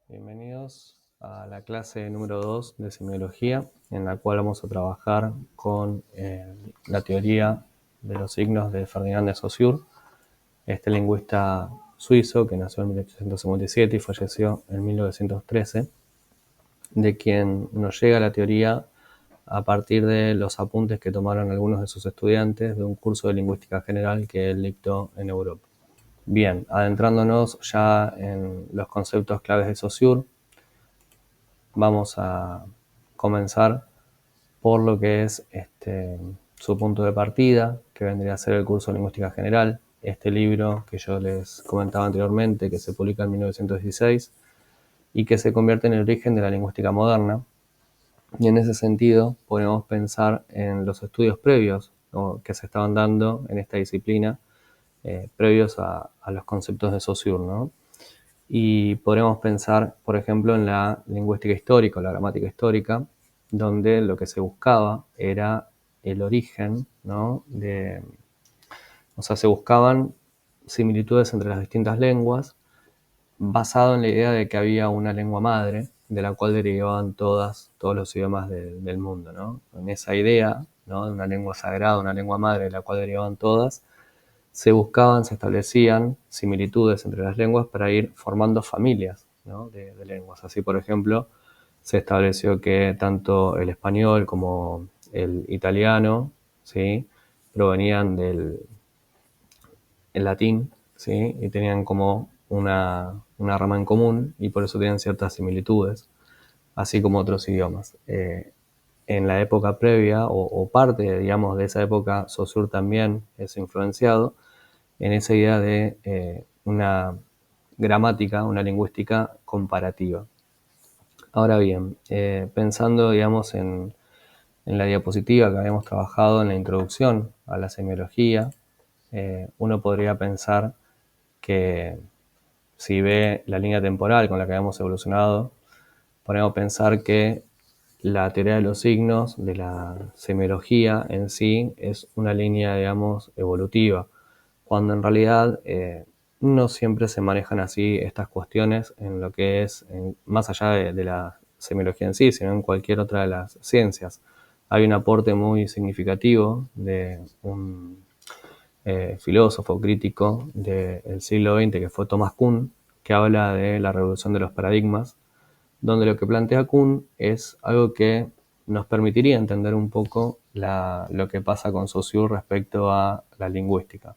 Bienvenidos a la clase número 2 de semiología, en la cual vamos a trabajar con la teoría de los signos de Ferdinand de Saussure, este lingüista suizo que nació en 1857 y falleció en 1913, de quien nos llega la teoría a partir de los apuntes que tomaron algunos de sus estudiantes de un curso de lingüística general que él dictó en Europa. Bien, adentrándonos ya en los conceptos claves de Saussure, vamos a comenzar por lo que es su punto de partida, que vendría a ser el curso de Lingüística General, este libro que yo les comentaba anteriormente, que se publica en 1916 y que se convierte en el origen de la lingüística moderna. Y en ese sentido podemos pensar en los estudios previos que se estaban dando en esta disciplina, previos a los conceptos de Saussure, ¿no? Y podremos pensar, por ejemplo, en la lingüística histórica o la gramática histórica, donde lo que se buscaba era el origen, ¿no? O sea, se buscaban similitudes entre las distintas lenguas, basado en la idea de que había una lengua madre, de la cual derivaban todos los idiomas del mundo, ¿no? En esa idea, ¿no? De una lengua sagrada, una lengua madre, de la cual derivaban todas, se establecían similitudes entre las lenguas para ir formando familias, ¿no? de lenguas. Así, por ejemplo, se estableció que tanto el español como el italiano, ¿sí? Provenían del latín, ¿sí? Y tenían como una rama en común y por eso tenían ciertas similitudes, así como otros idiomas. En la época previa o parte, digamos, de esa época, Saussure también es influenciado en esa idea de una gramática, una lingüística comparativa. Ahora bien, pensando, digamos, en la diapositiva que habíamos trabajado en la introducción a la semiología, uno podría pensar que si ve la línea temporal con la que habíamos evolucionado, podemos pensar que la teoría de los signos de la semiología en sí es una línea, digamos, evolutiva, cuando en realidad no siempre se manejan así estas cuestiones en lo que es, más allá de la semiología en sí, sino en cualquier otra de las ciencias. Hay un aporte muy significativo de un filósofo crítico del siglo XX, que fue Thomas Kuhn, que habla de la revolución de los paradigmas, donde lo que plantea Kuhn es algo que nos permitiría entender un poco lo que pasa con Saussure respecto a la lingüística.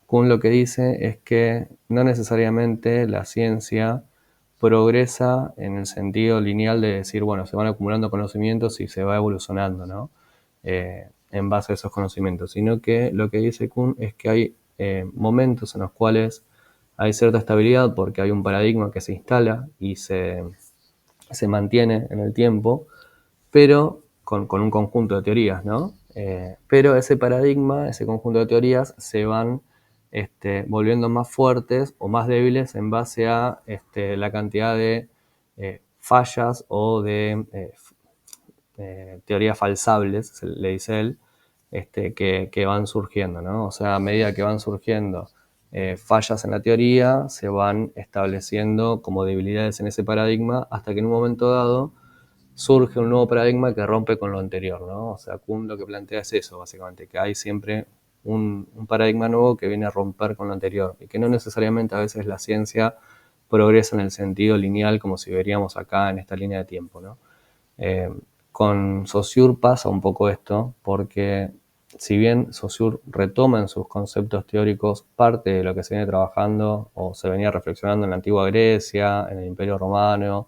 Kuhn lo que dice es que no necesariamente la ciencia progresa en el sentido lineal de decir, bueno, se van acumulando conocimientos y se va evolucionando, ¿no? En base a esos conocimientos, sino que lo que dice Kuhn es que hay momentos en los cuales hay cierta estabilidad porque hay un paradigma que se instala y se mantiene en el tiempo, pero con un conjunto de teorías, ¿no? Pero ese paradigma, ese conjunto de teorías se van volviendo más fuertes o más débiles en base a la cantidad de fallas o de teorías falsables, le dice él, que van surgiendo, ¿no? O sea, a medida que van surgiendo fallas en la teoría, se van estableciendo como debilidades en ese paradigma hasta que en un momento dado surge un nuevo paradigma que rompe con lo anterior, ¿no? O sea, Kuhn lo que plantea es eso, básicamente, que hay siempre un paradigma nuevo que viene a romper con lo anterior y que no necesariamente a veces la ciencia progresa en el sentido lineal como si veríamos acá en esta línea de tiempo, ¿no? Con Saussure pasa un poco esto, porque si bien Saussure retoma en sus conceptos teóricos parte de lo que se viene trabajando o se venía reflexionando en la antigua Grecia, en el Imperio Romano,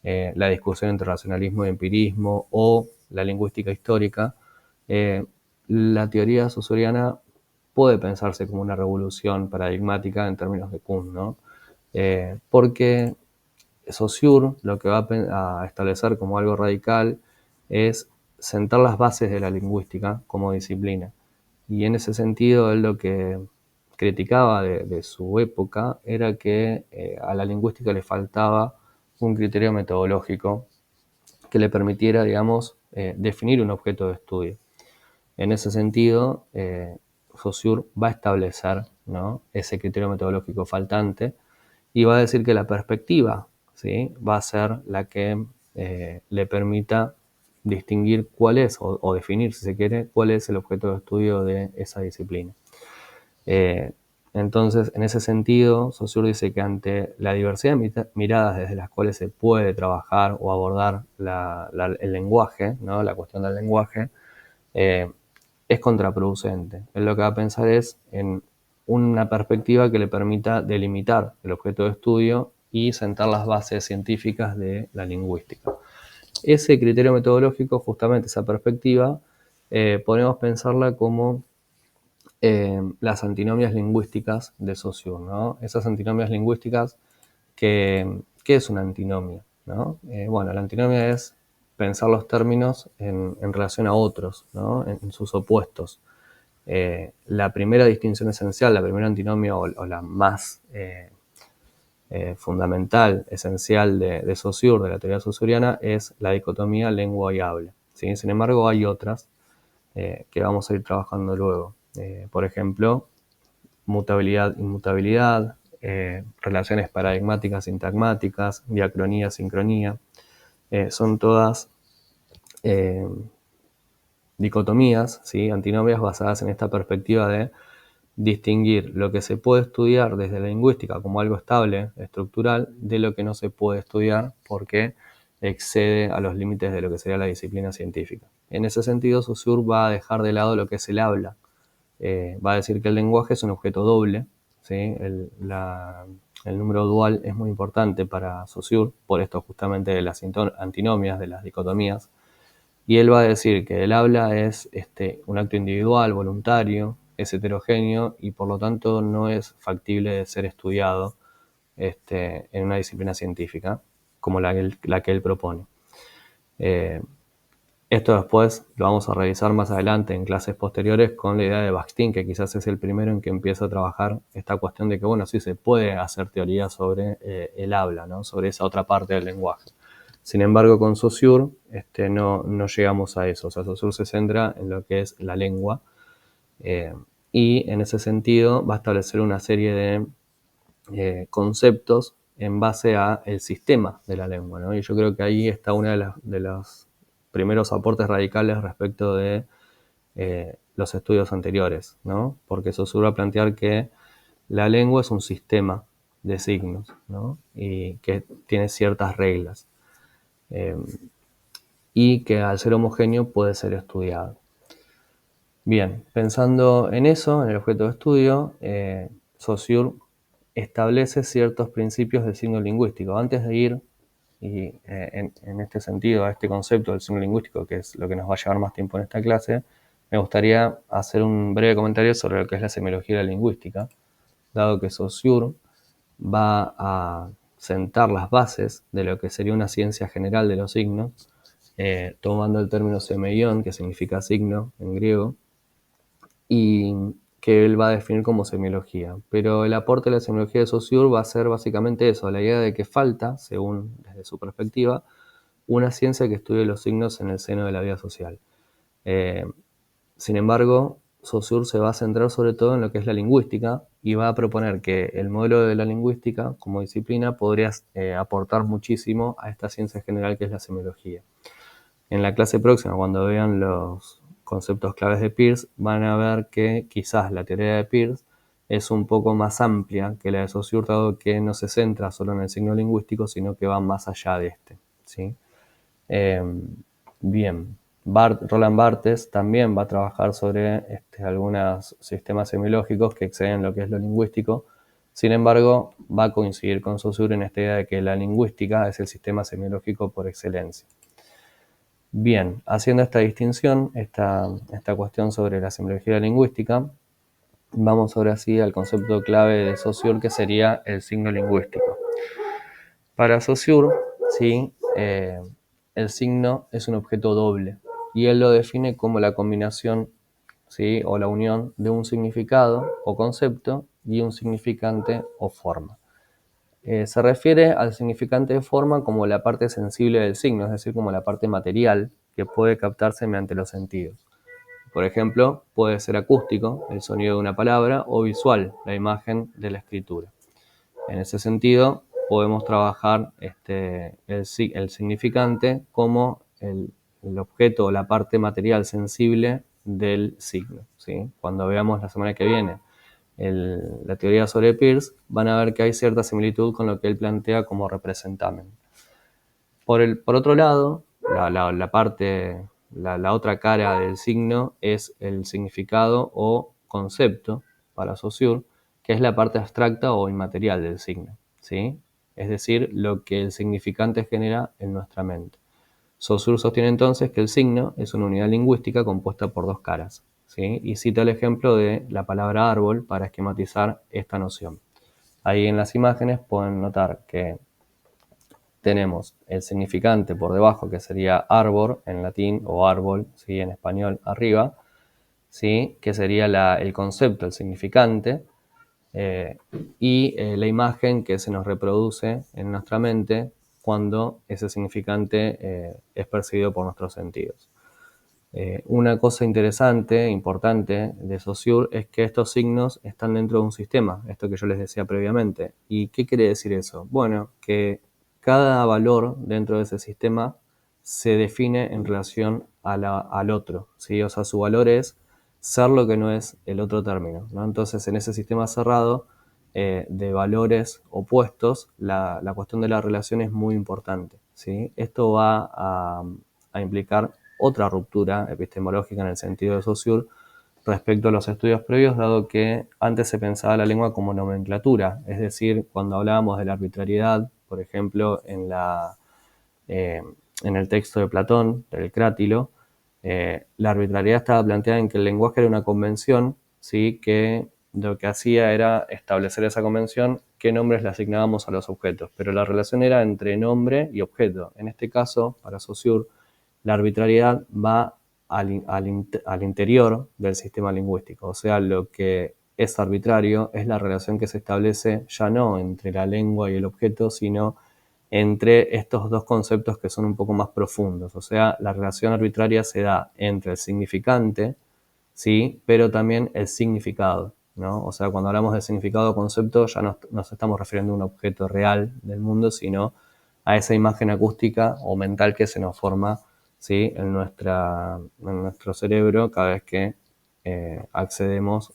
la discusión entre racionalismo y empirismo o la lingüística histórica, la teoría saussuriana puede pensarse como una revolución paradigmática en términos de Kuhn, ¿no? Porque Saussure lo que va a establecer como algo radical es sentar las bases de la lingüística como disciplina. Y en ese sentido, él lo que criticaba de su época era que a la lingüística le faltaba un criterio metodológico que le permitiera, digamos, definir un objeto de estudio. En ese sentido, Saussure va a establecer, ¿no?, ese criterio metodológico faltante y va a decir que la perspectiva ¿sí? Va a ser la que le permita distinguir cuál es, o definir, si se quiere, cuál es el objeto de estudio de esa disciplina. Entonces, en ese sentido, Saussure dice que ante la diversidad de miradas desde las cuales se puede trabajar o abordar el lenguaje, ¿no? La cuestión del lenguaje, es contraproducente. Él lo que va a pensar es en una perspectiva que le permita delimitar el objeto de estudio y sentar las bases científicas de la lingüística. Ese criterio metodológico, justamente esa perspectiva, podemos pensarla como las antinomias lingüísticas de Saussure, ¿no? Esas antinomias lingüísticas, ¿qué es una antinomia? ¿No? Bueno, la antinomia es pensar los términos en relación a otros, ¿no? En sus opuestos. La primera distinción esencial, la primera antinomia o la más fundamental, esencial de Saussure, de la teoría saussuriana, es la dicotomía lengua y habla, ¿sí? Sin embargo, hay otras que vamos a ir trabajando luego. Por ejemplo, mutabilidad, inmutabilidad, relaciones paradigmáticas, sintagmáticas, diacronía, sincronía. Son todas dicotomías, ¿sí? Antinomias basadas en esta perspectiva de distinguir lo que se puede estudiar desde la lingüística como algo estable, estructural, de lo que no se puede estudiar porque excede a los límites de lo que sería la disciplina científica. En ese sentido, Saussure va a dejar de lado lo que es el habla. Va a decir que el lenguaje es un objeto doble, ¿sí? El número dual es muy importante para Saussure, por esto justamente de las antinomias, de las dicotomías, y él va a decir que el habla es un acto individual, voluntario, es heterogéneo y por lo tanto no es factible de ser estudiado en una disciplina científica como la que él propone. Esto después lo vamos a revisar más adelante en clases posteriores con la idea de Bakhtin, que quizás es el primero en que empieza a trabajar esta cuestión de que, bueno, sí se puede hacer teoría sobre el habla, ¿no? Sobre esa otra parte del lenguaje. Sin embargo, con Saussure no llegamos a eso. O sea, Saussure se centra en lo que es la lengua y en ese sentido va a establecer una serie de conceptos en base a el sistema de la lengua, ¿no? Y yo creo que ahí está una de los primeros aportes radicales respecto de los estudios anteriores, ¿no? Porque Saussure va a plantear que la lengua es un sistema de signos, ¿no? Y que tiene ciertas reglas y que al ser homogéneo puede ser estudiado. Bien, pensando en eso, en el objeto de estudio, Saussure establece ciertos principios del signo lingüístico. Antes de ir en este sentido a este concepto del signo lingüístico, que es lo que nos va a llevar más tiempo en esta clase, me gustaría hacer un breve comentario sobre lo que es la semiología de la lingüística, dado que Saussure va a sentar las bases de lo que sería una ciencia general de los signos, tomando el término semeion, que significa signo en griego, y que él va a definir como semiología. Pero el aporte de la semiología de Saussure va a ser básicamente eso, la idea de que falta, según desde su perspectiva, una ciencia que estudie los signos en el seno de la vida social. Sin embargo, Saussure se va a centrar sobre todo en lo que es la lingüística y va a proponer que el modelo de la lingüística como disciplina podría aportar muchísimo a esta ciencia general que es la semiología. En la clase próxima, cuando vean los conceptos claves de Peirce, van a ver que quizás la teoría de Peirce es un poco más amplia que la de Saussure, dado que no se centra solo en el signo lingüístico, sino que va más allá de este, ¿sí? Bien, Roland Barthes también va a trabajar sobre algunos sistemas semiológicos que exceden lo que es lo lingüístico. Sin embargo, va a coincidir con Saussure en esta idea de que la lingüística es el sistema semiológico por excelencia. Bien, haciendo esta distinción, esta cuestión sobre la semiología lingüística, vamos ahora sí al concepto clave de Saussure, que sería el signo lingüístico. Para Saussure, ¿sí? El signo es un objeto doble y él lo define como la combinación, ¿sí? O la unión de un significado o concepto y un significante o forma. Se refiere al significante de forma como la parte sensible del signo, es decir, como la parte material que puede captarse mediante los sentidos. Por ejemplo, puede ser acústico, el sonido de una palabra, o visual, la imagen de la escritura. En ese sentido, podemos trabajar el significante como el objeto o la parte material sensible del signo, ¿sí? Cuando veamos la semana que viene la teoría sobre Peirce, van a ver que hay cierta similitud con lo que él plantea como representamen. Por otro lado, la otra cara del signo es el significado o concepto para Saussure, que es la parte abstracta o inmaterial del signo, ¿sí? Es decir, lo que el significante genera en nuestra mente. Saussure sostiene entonces que el signo es una unidad lingüística compuesta por dos caras, ¿sí? Y cita el ejemplo de la palabra árbol para esquematizar esta noción. Ahí en las imágenes pueden notar que tenemos el significante por debajo, que sería arbor en latín, o árbol, ¿sí? En español arriba, ¿sí? Que sería el concepto, el significante, y la imagen que se nos reproduce en nuestra mente cuando ese significante es percibido por nuestros sentidos. Una cosa interesante, importante de Saussure es que estos signos están dentro de un sistema, esto que yo les decía previamente. ¿Y qué quiere decir eso? Bueno, que cada valor dentro de ese sistema se define en relación al otro, ¿sí? O sea, su valor es ser lo que no es el otro término, ¿no? Entonces, en ese sistema cerrado de valores opuestos, la cuestión de la relación es muy importante, ¿sí? Esto va a implicar otra ruptura epistemológica en el sentido de Saussure respecto a los estudios previos, dado que antes se pensaba la lengua como nomenclatura, es decir, cuando hablábamos de la arbitrariedad, por ejemplo, en el texto de Platón, del Crátilo, la arbitrariedad estaba planteada en que el lenguaje era una convención, ¿sí? Que lo que hacía era establecer esa convención, qué nombres le asignábamos a los objetos, pero la relación era entre nombre y objeto. En este caso, para Saussure, la arbitrariedad va al interior del sistema lingüístico, o sea, lo que es arbitrario es la relación que se establece ya no entre la lengua y el objeto, sino entre estos dos conceptos que son un poco más profundos. O sea, la relación arbitraria se da entre el significante, ¿sí? Pero también el significado, ¿no? O sea, cuando hablamos de significado o concepto ya no nos estamos refiriendo a un objeto real del mundo, sino a esa imagen acústica o mental que se nos forma, ¿sí? en nuestro cerebro cada vez que accedemos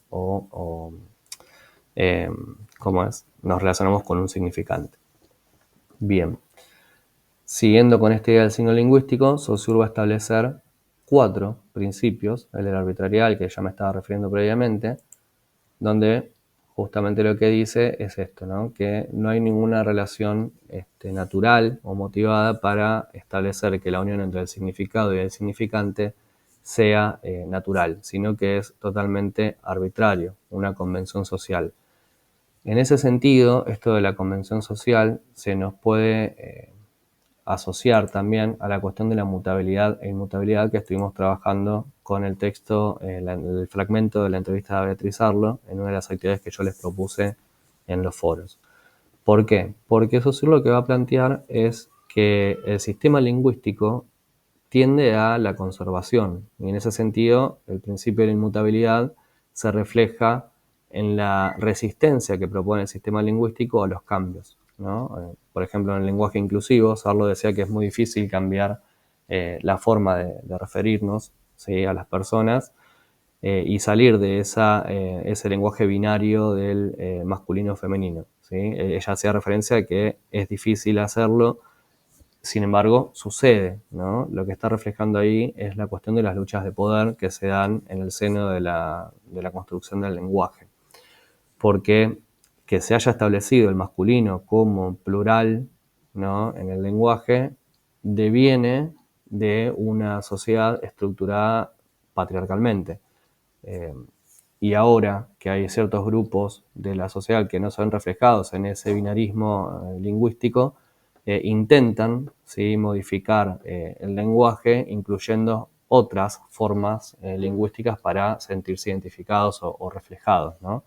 eh, ¿cómo es? Nos relacionamos con un significante. Bien. Siguiendo con esta idea del signo lingüístico, Saussure va a establecer 4 principios, el de la arbitrariedad, al que ya me estaba refiriendo previamente, donde justamente lo que dice es esto, ¿no? Que no hay ninguna relación natural o motivada para establecer que la unión entre el significado y el significante sea natural, sino que es totalmente arbitrario, una convención social. En ese sentido, esto de la convención social se nos puede asociar también a la cuestión de la mutabilidad e inmutabilidad que estuvimos trabajando con el texto, el fragmento de la entrevista de Beatriz Arlo, en una de las actividades que yo les propuse en los foros. ¿Por qué? Porque Saussure lo que va a plantear es que el sistema lingüístico tiende a la conservación, y en ese sentido el principio de la inmutabilidad se refleja en la resistencia que propone el sistema lingüístico a los cambios, ¿no? Por ejemplo, en el lenguaje inclusivo, Sarlo decía que es muy difícil cambiar la forma de referirnos, ¿sí? a las personas y salir de ese lenguaje binario del masculino-femenino, ¿sí? Ella hacía referencia a que es difícil hacerlo. Sin embargo, sucede, ¿no? Lo que está reflejando ahí es la cuestión de las luchas de poder que se dan en el seno de la construcción del lenguaje. Porque que se haya establecido el masculino como plural, ¿no? en el lenguaje deviene de una sociedad estructurada patriarcalmente. Y ahora que hay ciertos grupos de la sociedad que no son reflejados en ese binarismo lingüístico, intentan, ¿sí? modificar el lenguaje incluyendo otras formas lingüísticas para sentirse identificados o reflejados, ¿no?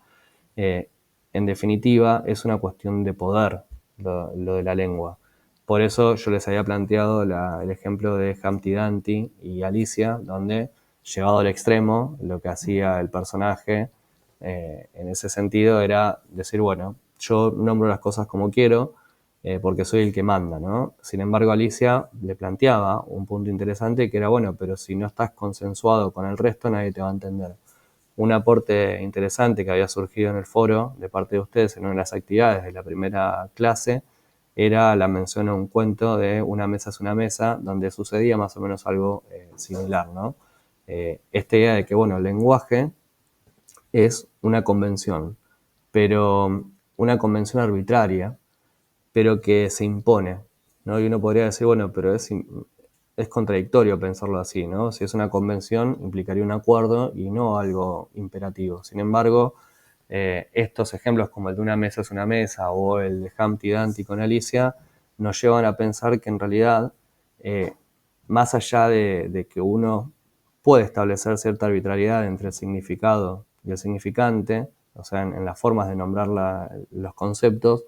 En definitiva, es una cuestión de poder lo de la lengua. Por eso yo les había planteado el ejemplo de Humpty Dumpty y Alicia, donde, llevado al extremo, lo que hacía el personaje en ese sentido era decir, bueno, yo nombro las cosas como quiero, porque soy el que manda, ¿no? Sin embargo, Alicia le planteaba un punto interesante que era, bueno, pero si no estás consensuado con el resto, nadie te va a entender. Un aporte interesante que había surgido en el foro de parte de ustedes en una de las actividades de la primera clase era la mención a un cuento de Una mesa es una mesa, donde sucedía más o menos algo similar, ¿no? Esta idea de que, bueno, el lenguaje es una convención, pero una convención arbitraria, pero que se impone, ¿no? Y uno podría decir, bueno, pero es contradictorio pensarlo así, ¿no? Si es una convención, implicaría un acuerdo y no algo imperativo. Sin embargo, estos ejemplos como el de Una mesa es una mesa o el de Humpty Dumpty con Alicia nos llevan a pensar que en realidad, más allá de que uno puede establecer cierta arbitrariedad entre el significado y el significante, o sea, en las formas de nombrar los conceptos,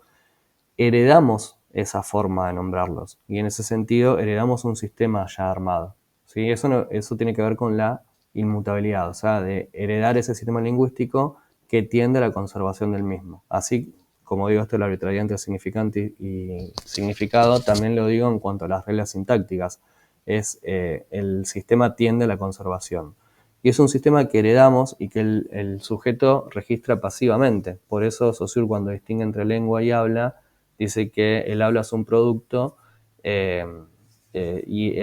heredamos esa forma de nombrarlos. Y en ese sentido, heredamos un sistema ya armado. ¿Sí? Eso tiene que ver con la inmutabilidad, o sea, de heredar ese sistema lingüístico que tiende a la conservación del mismo. Así como digo esto de la arbitrariedad entre significante y significado, también lo digo en cuanto a las reglas sintácticas. El sistema tiende a la conservación. Y es un sistema que heredamos y que el sujeto registra pasivamente. Por eso Saussure, cuando distingue entre lengua y habla, dice que el habla es un producto eh, y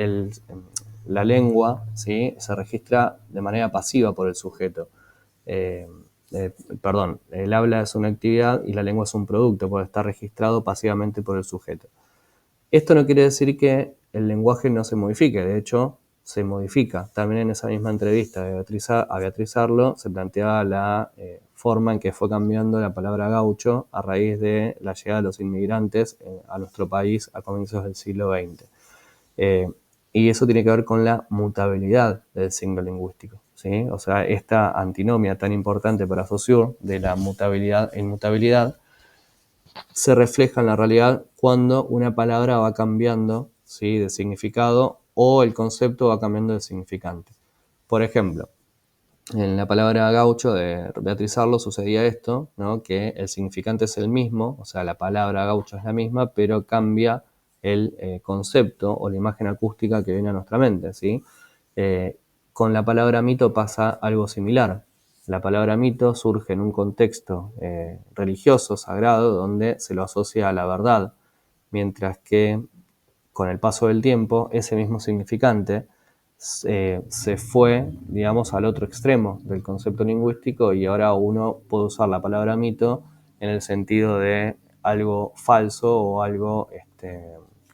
la lengua, ¿sí?, se registra de manera pasiva por el sujeto. Eh, Perdón, el habla es una actividad y la lengua es un producto, porque está registrado pasivamente por el sujeto. Esto no quiere decir que el lenguaje no se modifique, de hecho, se modifica. También en esa misma entrevista a Beatriz Arlo se planteaba la forma en que fue cambiando la palabra gaucho a raíz de la llegada de los inmigrantes a nuestro país a comienzos del siglo XX. Y eso tiene que ver con la mutabilidad del signo lingüístico, ¿sí? O sea, esta antinomia tan importante para Saussure de la mutabilidad e inmutabilidad se refleja en la realidad cuando una palabra va cambiando, ¿sí?, de significado o el concepto va cambiando de significante. Por ejemplo, en la palabra gaucho de Beatriz Arlo sucedía esto, ¿no?, que el significante es el mismo, o sea, la palabra gaucho es la misma, pero cambia el concepto o la imagen acústica que viene a nuestra mente, ¿sí? Con la palabra mito pasa algo similar. La palabra mito surge en un contexto religioso, sagrado, donde se lo asocia a la verdad, mientras que con el paso del tiempo ese mismo significante se fue, digamos, al otro extremo del concepto lingüístico y ahora uno puede usar la palabra mito en el sentido de algo falso o algo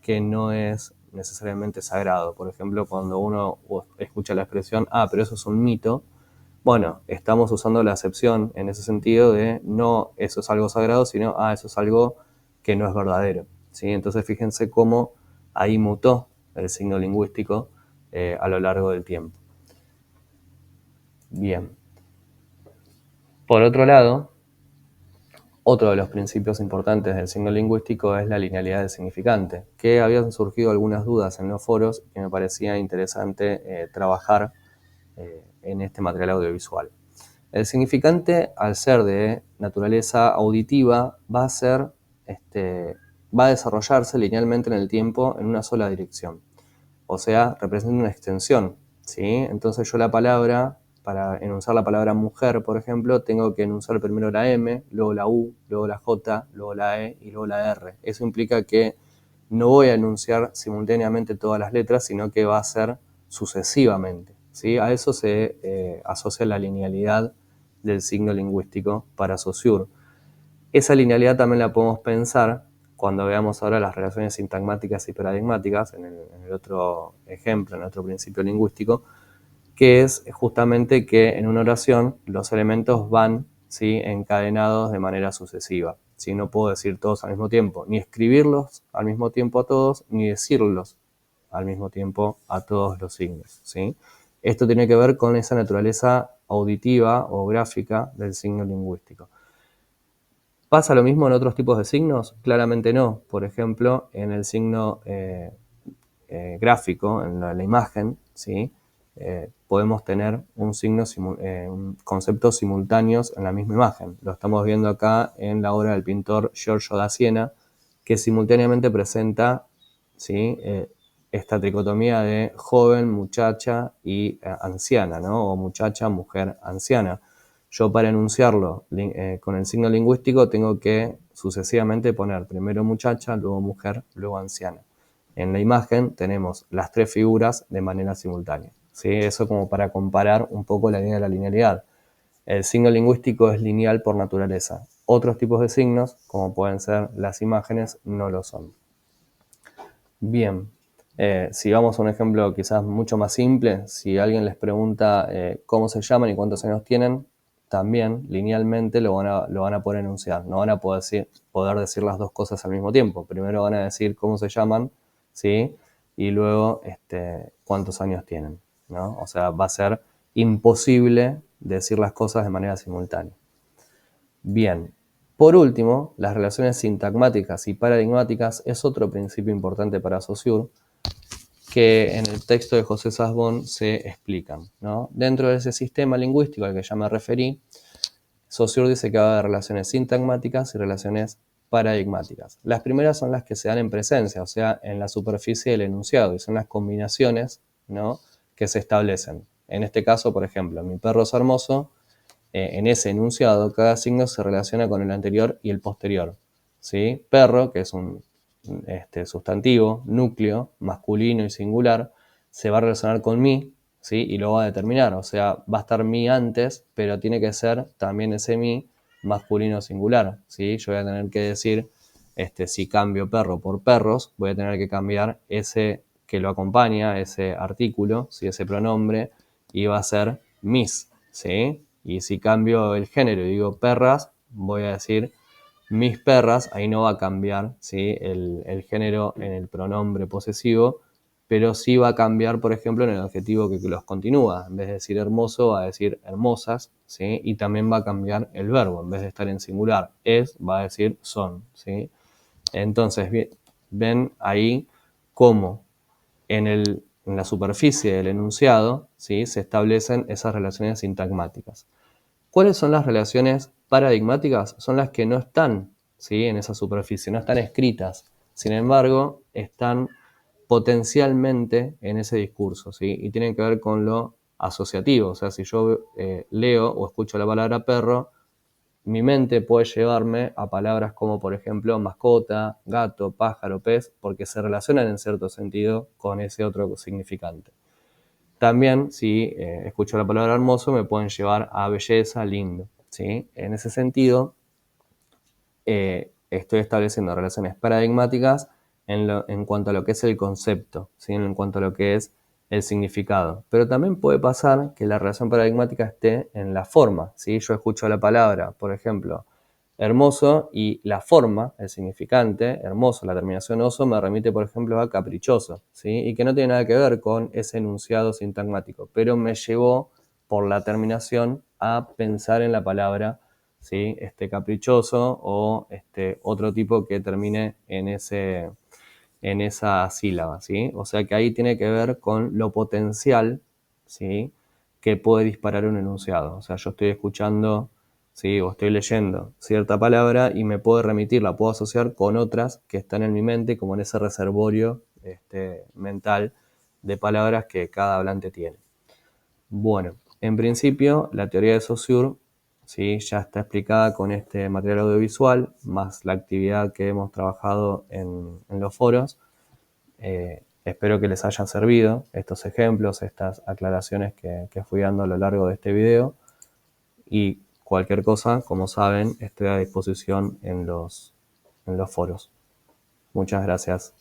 que no es necesariamente sagrado. Por ejemplo, cuando uno escucha la expresión, pero eso es un mito, bueno, estamos usando la acepción en ese sentido de no eso es algo sagrado, sino eso es algo que no es verdadero, ¿sí? Entonces fíjense cómo ahí mutó el signo lingüístico a lo largo del tiempo. Bien. Por otro lado, otro de los principios importantes del signo lingüístico es la linealidad del significante, que habían surgido algunas dudas en los foros que me parecía interesante trabajar en este material audiovisual. El significante, al ser de naturaleza auditiva, va a desarrollarse linealmente en el tiempo en una sola dirección. O sea, representa una extensión, ¿sí? Entonces yo para enunciar la palabra mujer, por ejemplo, tengo que enunciar primero la M, luego la U, luego la J, luego la E y luego la R. Eso implica que no voy a enunciar simultáneamente todas las letras, sino que va a ser sucesivamente, ¿sí? A eso se asocia la linealidad del signo lingüístico para Saussure. Esa linealidad también la podemos pensar cuando veamos ahora las relaciones sintagmáticas y paradigmáticas, en el otro ejemplo, en el otro principio lingüístico, que es justamente que en una oración los elementos van, ¿sí?, encadenados de manera sucesiva. ¿Sí? No puedo decir todos al mismo tiempo, ni escribirlos al mismo tiempo a todos, ni decirlos al mismo tiempo a todos los signos, ¿sí? Esto tiene que ver con esa naturaleza auditiva o gráfica del signo lingüístico. ¿Pasa lo mismo en otros tipos de signos? Claramente no. Por ejemplo, en el signo gráfico, en la imagen, ¿sí? Podemos tener conceptos simultáneos en la misma imagen. Lo estamos viendo acá en la obra del pintor Giorgio da Siena, que simultáneamente presenta, ¿sí? Esta tricotomía de joven, muchacha y anciana, ¿no? O muchacha, mujer, anciana. Yo para enunciarlo con el signo lingüístico tengo que sucesivamente poner primero muchacha, luego mujer, luego anciana. En la imagen tenemos las tres figuras de manera simultánea, ¿sí? Eso como para comparar un poco la idea de la linealidad. El signo lingüístico es lineal por naturaleza. Otros tipos de signos, como pueden ser las imágenes, no lo son. Bien, si vamos a un ejemplo quizás mucho más simple, si alguien les pregunta cómo se llaman y cuántos años tienen, también linealmente lo van a poder enunciar. No van a poder decir las dos cosas al mismo tiempo. Primero van a decir cómo se llaman, ¿sí? Y luego cuántos años tienen, ¿no? O sea, va a ser imposible decir las cosas de manera simultánea. Bien, por último, las relaciones sintagmáticas y paradigmáticas es otro principio importante para Saussure, que en el texto de José Sasbón se explican, ¿no? Dentro de ese sistema lingüístico al que ya me referí, Saussure dice que va a haber relaciones sintagmáticas y relaciones paradigmáticas. Las primeras son las que se dan en presencia, o sea, en la superficie del enunciado, y son las combinaciones, ¿no?, que se establecen. En este caso, por ejemplo, mi perro es hermoso. En ese enunciado, cada signo se relaciona con el anterior y el posterior, ¿sí? Perro, que es un sustantivo, núcleo, masculino y singular, se va a relacionar con mi, ¿sí? Y lo va a determinar, o sea, va a estar mi antes, pero tiene que ser también ese mi masculino singular, ¿sí? Yo voy a tener que decir, si cambio perro por perros, voy a tener que cambiar ese que lo acompaña, ese artículo, ¿sí? Ese pronombre, y va a ser mis, ¿sí? Y si cambio el género y digo perras, voy a decir mis perras, ahí no va a cambiar, ¿sí?, el género en el pronombre posesivo, pero sí va a cambiar, por ejemplo, en el adjetivo que los continúa. En vez de decir hermoso, va a decir hermosas, ¿sí? Y también va a cambiar el verbo. En vez de estar en singular, es, va a decir son, ¿sí? Entonces, ven ahí cómo en la superficie del enunciado, ¿sí?, se establecen esas relaciones sintagmáticas. ¿Cuáles son las relaciones paradigmáticas? Son las que no están, ¿sí?, en esa superficie, no están escritas. Sin embargo, están potencialmente en ese discurso, ¿sí? Y tienen que ver con lo asociativo. O sea, si yo leo o escucho la palabra perro, mi mente puede llevarme a palabras como, por ejemplo, mascota, gato, pájaro, pez, porque se relacionan en cierto sentido con ese otro significante. También, si escucho la palabra hermoso, me pueden llevar a belleza, lindo, ¿sí? En ese sentido, estoy estableciendo relaciones paradigmáticas en cuanto a lo que es el concepto, ¿sí?, en cuanto a lo que es el significado. Pero también puede pasar que la relación paradigmática esté en la forma, ¿sí? Yo escucho la palabra, por ejemplo, hermoso, y la forma, el significante, hermoso, la terminación oso, me remite, por ejemplo, a caprichoso, ¿sí? Y que no tiene nada que ver con ese enunciado sintagmático, pero me llevó por la terminación a pensar en la palabra, ¿sí?, caprichoso o otro tipo que termine en esa sílaba, ¿sí? O sea que ahí tiene que ver con lo potencial, ¿sí?, que puede disparar un enunciado. O sea, yo estoy escuchando, ¿sí?, o estoy leyendo cierta palabra y me puedo remitir, la puedo asociar con otras que están en mi mente, como en ese reservorio mental de palabras que cada hablante tiene. Bueno, en principio, la teoría de Saussure, ¿sí?, ya está explicada con este material audiovisual, más la actividad que hemos trabajado en los foros. Espero que les haya servido estos ejemplos, estas aclaraciones que fui dando a lo largo de este video. Y cualquier cosa, como saben, estoy a disposición en los foros. Muchas gracias.